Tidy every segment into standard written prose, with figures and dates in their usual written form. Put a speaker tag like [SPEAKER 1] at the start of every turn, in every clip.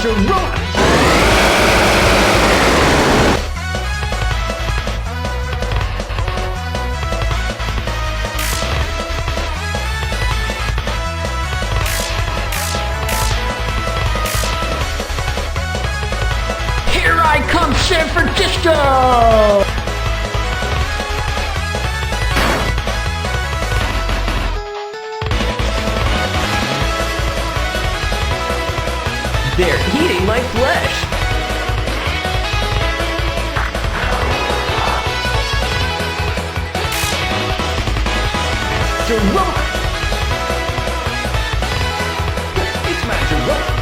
[SPEAKER 1] Jerome! Here I come, San Francisco! They're eating my flesh! Jerome! It's my Jerome!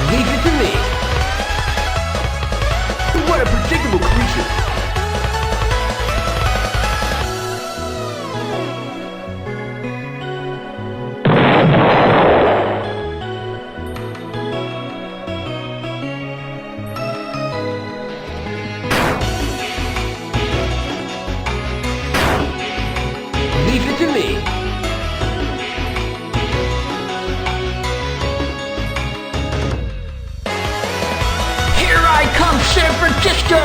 [SPEAKER 1] Leave it to me. What a predictable creature. Leave it to me. Come San Francisco!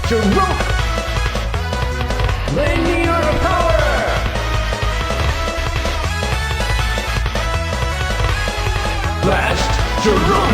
[SPEAKER 1] Jerome! Lend me your power! Blast Jerome!